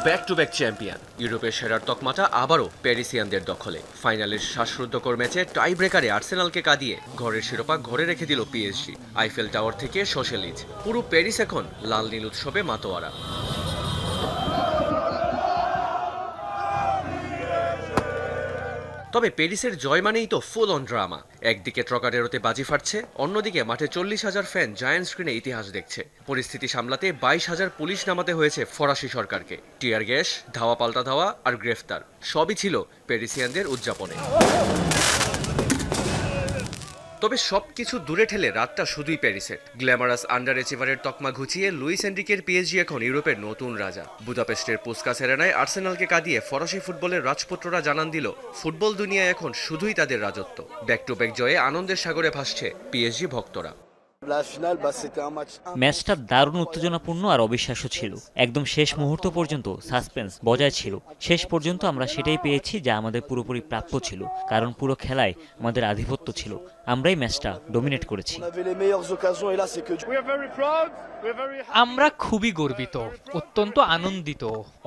Back to back champion. ইউরোপের সেরার তকমাটা আবারও প্যারিসিয়ানদের দখলে। ফাইনালের শ্বাসরুদ্ধকর ম্যাচে টাই ব্রেকারে আর্সেনালকে কাঁদিয়ে ঘরের শিরোপা ঘরে রেখে দিল পিএসজি। আইফেল টাওয়ার থেকে সোশ্যালিজ, পুরো প্যারিস এখন লাল নীল উৎসবে মাতোয়ারা। তবে প্যারিসের জয় মানেই তো ফুল অন ড্রামা। একদিকে ট্রকাডেরোতে বাজি ফাটছে, অন্যদিকে মাঠে 40,000 ফ্যান জায়ান্ট স্ক্রিনে ইতিহাস দেখছে। পরিস্থিতি সামলাতে 22,000 পুলিশ নামাতে হয়েছে ফরাসি সরকারকে। টিয়ার গ্যাস, ধাওয়া পাল্টা ধাওয়া আর গ্রেফতার সবই ছিল প্যারিসিয়ানদের উদযাপনে। তবে সবকিছু দূরে ঠেলে রাতটা শুধুই প্যারিসের। গ্ল্যামারাস আন্ডার অ্যাচিভারের তকমা ঘুচিয়ে লুইস এনরিকের পিএসজি এখন ইউরোপের নতুন রাজা। বুদাপেস্টের পুস্কাস এরেনায় আর্সেনালকে কাঁদিয়ে ফরাসি ফুটবলের রাজপুত্ররা জানান দিল, ফুটবল দুনিয়ায় এখন শুধুই তাদের রাজত্ব। ব্যাক টু ব্যাক জয়ে আনন্দের সাগরে ভাসছে পিএসজি ভক্তরা। ম্যাচটা দারুণ উত্তেজনাপূর্ণ আর অবিশ্বাস্য ছিল। একদম শেষ মুহূর্ত পর্যন্ত সাসপেন্স বজায় ছিল। শেষ পর্যন্ত আমরা সেটাই পেয়েছি যা আমাদের পুরোপুরি প্রাপ্য ছিল, কারণ পুরো খেলায় আমাদের আধিপত্য ছিল। আমরাই ম্যাচটা ডমিনেট করেছি। আমরা খুবই গর্বিত, অত্যন্ত আনন্দিত,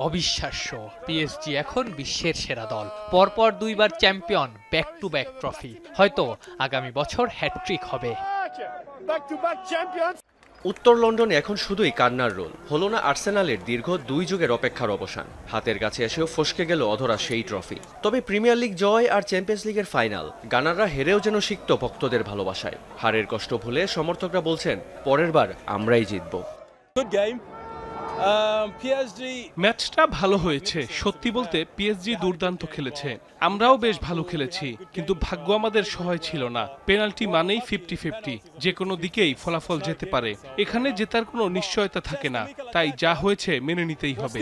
অবিশ্বাস্য। পিএসজি এখন বিশ্বের সেরা দল, পরপর 2বার champion, back to back trophy. হয়তো আগামী বছর হ্যাটট্রিক হবে। উত্তর লন্ডনে এখন শুধুই কান্নার রোল। হলো না আর্সেনালের দীর্ঘ 2 যুগের অপেক্ষার অবসান। হাতের কাছে এসেও ফসকে গেল অধরা সেই ট্রফি। তবে প্রিমিয়ার লিগ জয় আর চ্যাম্পিয়ন্স লিগের ফাইনাল, গানাররা হেরেও যেন শিখত ভক্তদের ভালোবাসায়। হারের কষ্ট ভুলে সমর্থকরা বলছেন, পরের বার আমরাই জিতব। ম্যাচটা ভালো হয়েছে। সত্যি বলতে পিএসজি দুর্দান্ত খেলেছে, আমরাও বেশ ভালো খেলেছি, কিন্তু ভাগ্য আমাদের সহায় ছিল না। পেনাল্টি মানেই 50-50, যে কোনো দিকেই ফলাফল যেতে পারে। এখানে জেতার কোনো নিশ্চয়তা থাকে না, তাই যা হয়েছে মেনে নিতেই হবে।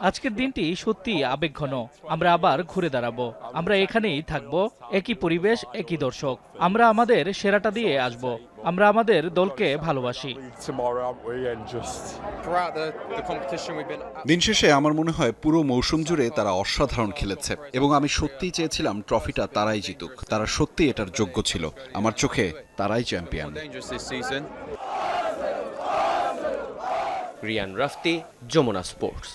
আজকের দিনটি সত্যি আবেগঘন। আমরা আবার ঘুরে দাঁড়াবো, আমরা এখানেই থাকবো, একই পরিবেশ, একই দর্শক। আমরা আমাদের সেরাটা দিয়ে আসব, আমরা আমাদের দলকে ভালোবাসি। দিন শেষে আমার মনে হয় পুরো মৌসুম জুড়ে তারা অসাধারণ খেলেছে এবং আমি সত্যিই চেয়েছিলাম ট্রফিটা তারাই জিতুক। তারা সত্যি এটার যোগ্য ছিল। আমার চোখে তারাই চ্যাম্পিয়ন। রিয়ান রাফতি, যমুনা স্পোর্টস।